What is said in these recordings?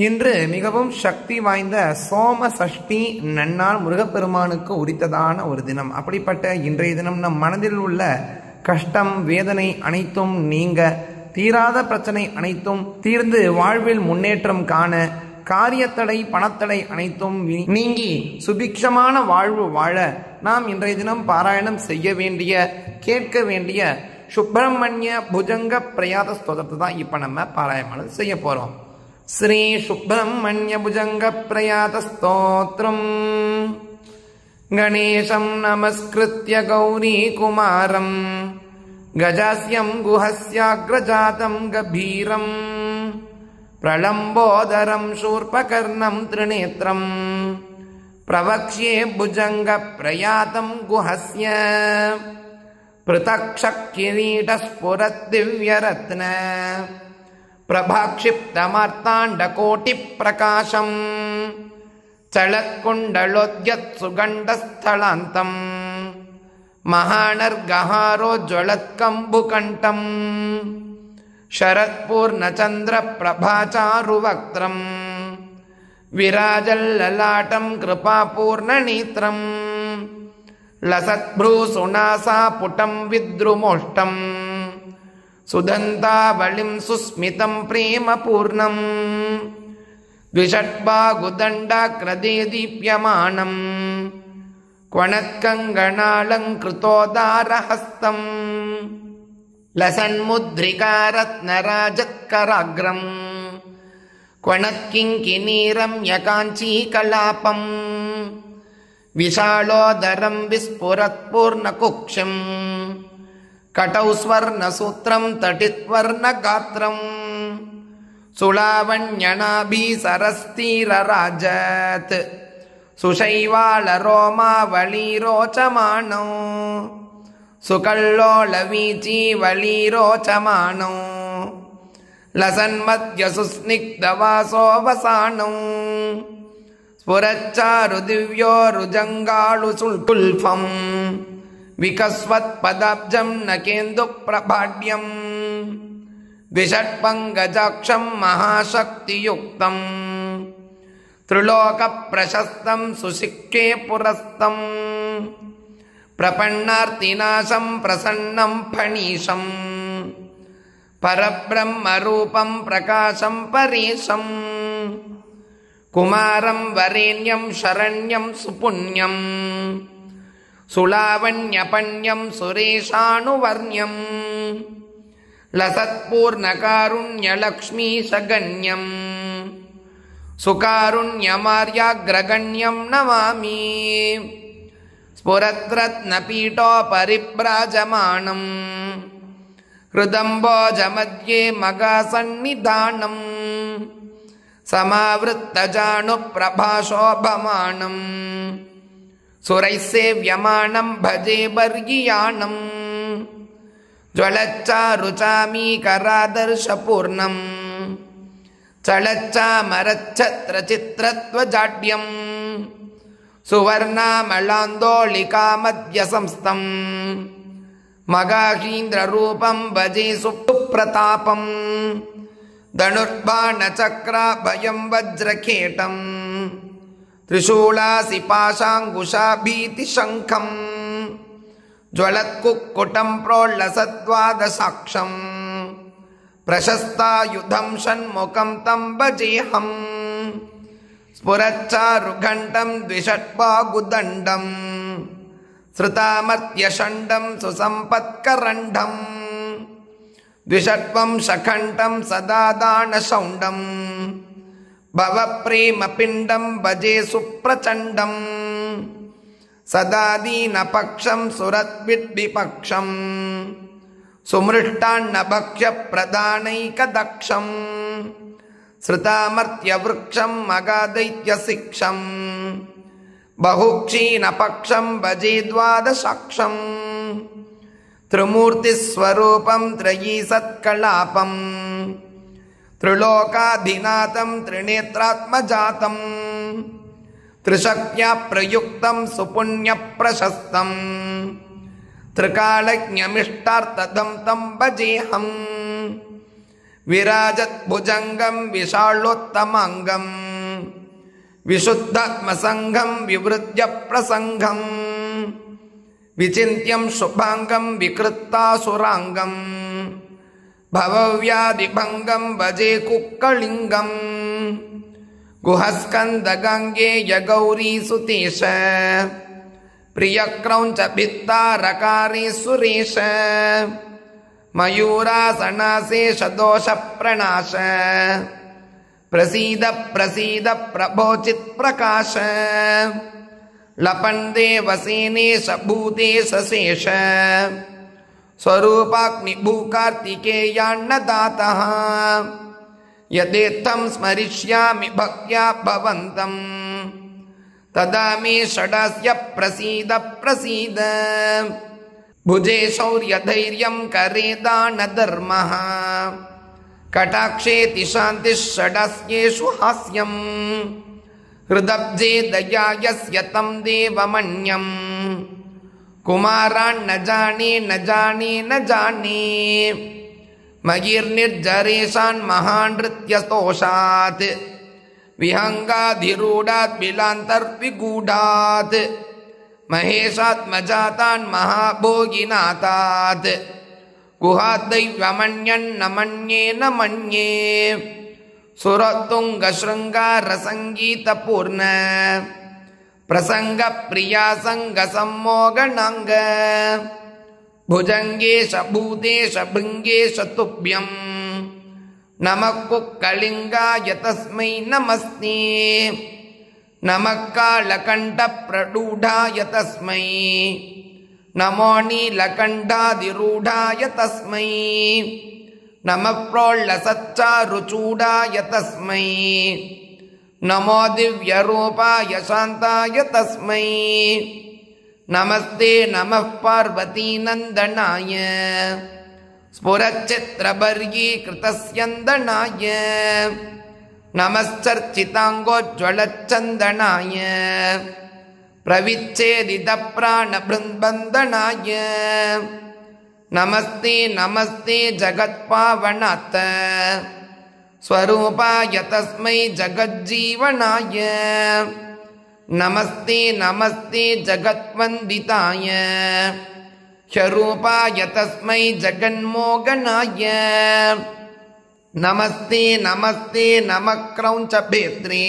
இன்று மிகவும் சக்தி வாய்ந்த சோம சஷ்டி நன்னாள் முருகப்பெருமானுக்கு உரித்ததான ஒரு தினம். அப்படிப்பட்ட இன்றைய தினம் நம் மனதில் உள்ள கஷ்டம் வேதனை அனைத்தும் நீங்க, தீராத பிரச்சனை அனைத்தும் தீர்ந்து வாழ்வில் முன்னேற்றம் காண, காரியத்தடை பணத்தடை அனைத்தும் நீங்கி சுபிக்ஷமான வாழ்வு வாழ நாம் இன்றைய தினம் பாராயணம் செய்ய வேண்டிய, கேட்க வேண்டிய சுப்பிரமணிய புஜங்க பிரயாத ஸ்தோத்திரத்தை தான் இப்ப நம்ம பாராயணம் செய்ய போறோம். श्री सुब्रह्मण्य भुजंग प्रयात स्तोत्रम् गणेशं नमस्कृत्य गौरी कुमारं गजास्यं गुहस्याग्रजातं गभीरं प्रलम्बोदरं शूर्पकर्णं त्रिनेत्रं प्रवक्ष्ये भुजंग प्रयातं गुहस्य पृथक् किरीटस्फुरद्दिव्यरत्न प्रभाक्षिप्तमार्ताण्डकोटिप्रकाशम् चलत्कुण्डलोद्यत्सुगण्डस्थलान्तम् महानर्गहारोज्ज्वलत्कम्बुकण्ठम् शरत्पूर्णचन्द्रप्रभाचारुवक्त्रम् विराजल्ललाटम् कृपापूर्णनेत्रम् लसद्भ्रूसुनासापुटम् विद्रुमोष्टम् सुदन्तावलिं सुस्मितं प्रेमपूर्णम् द्विषड्बाहुदण्डाकृते दीप्यमानम् क्वणत्कङ्गणालङ्कृतोदारहस्तम् लसन्मुद्रिकारत्नराजत्कराग्रम् क्वणत्किङ्किनीरं यकाञ्चीकलापम् विशालोदरं विस्फुरत्पूर्णकुक्षिम् कटौ स्वर्णसूत्रं तटित्वर्णगात्रम् सुलावण्यनाभिसरस्थिरराजत् सुशैवालरोमावलीरोचमाणौ सुकल्लोलवीचीवलीरोचमाणौ लसन्मध्यसुस्निग्धवासोऽवसानौ स्फुरच्चारुदिव्यो रुजङ्गालुसुल्कुल्फम् विकस्वत्पदाब्जं नकेन्दुप्रभाढ्यम् द्विषट्पङ्कजाक्षं महाशक्तियुक्तम् त्रिलोकप्रशस्तं सुशिक्षे पुरस्तम् प्रपन्नार्तिनाशं प्रसन्नं फणीशम् परब्रह्मरूपं प्रकाशं परेशम् कुमारं वरेण्यं शरण्यं सुपुण्यम् सुलावण्यपण्यं सुरेशानुवर्ण्यं लसत्पूर्णकारुण्यलक्ष्मीशगण्यं सुकारुण्यमार्याग्रगण्यं नमामि स्फुरद्रत्नपीठोपरिभ्राजमानं हृदम्बोजमध्ये मगासन्निधानं समावृत्तजानुप्रभाशोभमानम् सुरैः सेव्यमानं भजे बर्गियानम् ज्वलच्चारुचामीकरादर्शपूर्णम् चलच्चामरच्छत्रचित्रत्वजाड्यम् सुवर्णामलान्दोलिकामध्यसंस्थम् मगाहीन्द्ररूपं भजे सुप्रतापम् धनुर्बाणचक्राभयं वज्रखेटम् त्रिशूलासि पाशाङ्कुशाभीतिशङ्खम् ज्वलत्कुक्कुटं प्रोल्लसद्वादशाक्षम् प्रशस्तायुधं षण्मुखं तं भजेऽहम् स्फुरच्चारुघण्टं द्विषट्बाहुदण्डम् श्रुतामर्त्यषण्डं सुसम्पत्करण्डम् द्विषट्वंशखण्डं सदा दानशौण्डम् भवप्रेमपिण्डं भजे सुप्रचण्डम् सदादीनपक्षं सुरद्विद्विपक्षम् सुमृष्टान्नभक्ष्यप्रदानैकदक्षम् श्रुतामर्त्यवृक्षं मगादैत्यशिक्षम् बहुक्षीणपक्षं भजे द्वादशाक्षम् त्रिमूर्तिस्वरूपं त्रयीसत्कलापम् त्रिलोकाधिनाथं त्रिनेत्रात्मजातं त्रिशक्त्या प्रयुक्तं सुपुण्यप्रशस्तं त्रिकालज्ञमिष्टार्थदं तं भजेऽहम् विराजत् भुजंगं विशालोत्तमांगं विशुद्धात्मसंघं विवृद्य प्रसंघं विचिन्त्यं शुभांगं विकृत्तासुरांगं भवव्याधिभंगं भजे कुक्कलिंगं गुहस्कन्दगाङ्गे यगौरीसुतेश प्रियक्रौञ्च भित्तारकारे सुरेश मयूरासनाशेष दोषप्रणाश प्रसीद प्रसीद प्रभोचित् प्रकाश लपन् देवसेनेश भूतेश शेष स्वरूपाग्निभूकार्तिकेयान्नदातः यदेत्थं स्मरिष्यामि भक्त्या भवन्तं तदा मे षडस्य प्रसीद प्रसीद भुजे शौर्यधैर्यं करे दानधर्मः कटाक्षेति शान्तिः षडस्येषु हास्यं हृदब्जे दया यस्य तं देवमन्यं कुमारान् न जाने न जाने न जाने मयिर्निर्जरेशान् महानृत्यस्तोषात् विहंगाधिरूढात् बिलान्तर्विगूढात् महेशात्मजातान् महाभोगिनाथात् गुहाद्दैव्यमन्यन्न मन्ये न मन्ये सुरतुङ्गशृङ्गारसङ्गीतपूर्ण प्रसङ्गप्रिया सङ्गसम्मोगणाङ्ग भुजङ्गेश भूतेश भृङ्गेश तुभ्यं नमः कुक्कलिङ्गाय तस्मै नमस्ते नमः कालकण्ठप्ररूढाय तस्मै नमो नीलकण्ठाधिरूढाय तस्मै नमः प्रोल्लसच्चारुचूडाय तस्मै नमो दिव्यरूपाय शान्ताय तस्मै नमस्ते नमः पार्वतीनन्दनाय स्फुरच्चित्रवर्गीकृतस्यन्दनाय नमश्चर्चिताङ्गोज्ज्वलच्चन्दनाय प्रविच्छेदितप्राणबृन्बन्धनाय नमस्ते नमस्ते जगत्पावनात् स्वरूपाय तस्मै जगज्जीवनाय नमस्ते नमस्ते जगत्वन्दिताय ह्यरूपाय तस्मै जगन्मोहनाय नमस्ते नमस्ते नमः क्रौञ्चभेत्रे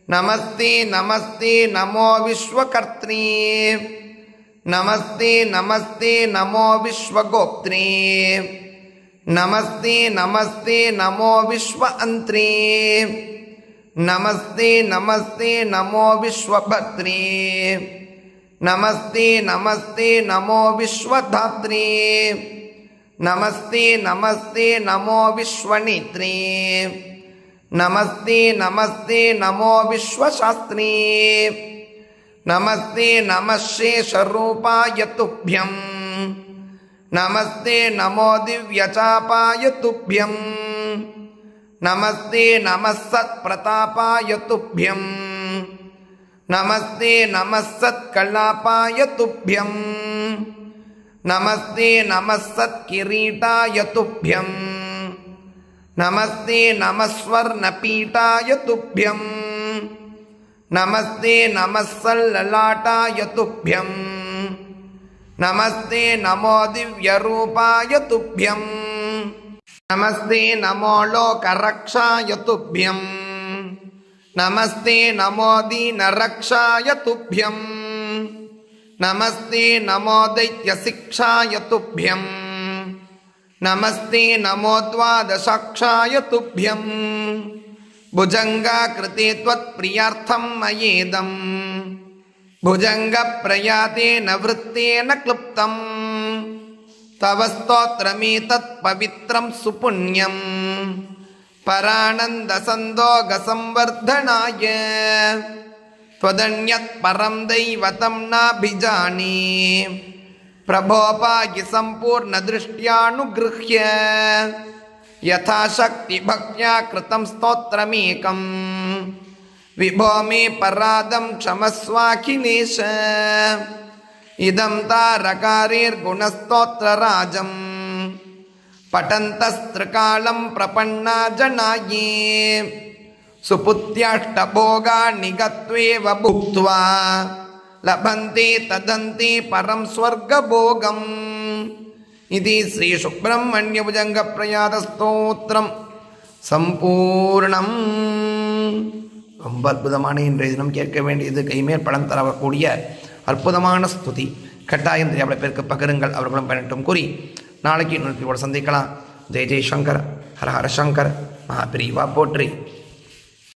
नमस्ते नमस्ते नमो विश्वकर्त्रे नमस्ते नमस्ते नमो विश्वगोप्त्रे नमस्ते नमस्ते नमो विश्वान्त्रे नमस्ते नमस्ते नमो विश्वभद्रे नमस्ते नमस्ते नमो विश्वधात्रे नमस्ते नमस्ते नमो विश्वनेत्रे नमस्ते नमस्ते नमो विश्वशास्त्रे नमस्ते नमः शेषरूपाय तुभ्यं नमस्ते नमो दिव्यचापाय तुभ्यं नमस्ते नमः सत्प्रतापाय तुभ्यं नमस्ते नमः सत्कलापाय तुभ्यं नमस्ते नमः सत्किरीटाय तुभ्यं नमस्ते नमः स्वर्णपीठाय तुभ्यं नमस्ते नमः सल्ललाटाय तुभ्यं नमस्ते नमो दिव्यरूपाय तुभ्यं नमस्ते नमो लोकरक्षाय तुभ्यं नमस्ते नमो दीनरक्षाय तुभ्यं नमस्ते नमो दैत्यशिक्षाय तुभ्यं नमस्ते नमो द्वादशाक्षाय तुभ्यं भुजङ्गाकृते त्वत्प्रियार्थं मयेदं भुजङ्गप्रयातेन वृत्तेन क्लुप्तं तव स्तोत्रमेतत् पवित्रं सुपुण्यं परानन्दसन्दोगसंवर्धनाय त्वदन्यत् परं दैवतं नाभिजाने प्रभो पाहि सम्पूर्णदृष्ट्यानुगृह्य यथाशक्ति भक्त्या कृतं स्तोत्रमेकं विभो मे परादं क्षमस्वाखिलेश इदं तारकारेर्गुणस्तोत्रराजं பட்டந்தஸ்திரகாலம் பிரபன்னா ஜனாயே சுபுத்யாஷ்டபோகா நிகத்வேவ புக்த்வா லபந்தி ததந்தி பரம் ஸ்வர்கபோகம். இது ஸ்ரீ சுப்பிரமணிய புஜங்க பிரயாத ஸ்தோத்திரம் சம்பூர்ணம். ரொம்ப அற்புதமான இன்றைய தினம் கேட்க வேண்டியது கைமேல் பலன் தரக்கூடிய அற்புதமான ஸ்துதி. கட்டாயம் தெரியாத பேருக்கு பகிருங்கள், அவர்களும் பயனட்டும் கூறி நாளைக்கு இன்னொரு சந்திக்கலாம். ஜெய் ஜெய் சங்கர், ஹர ஹர சங்கர், மகாபிரிவா போற்றி.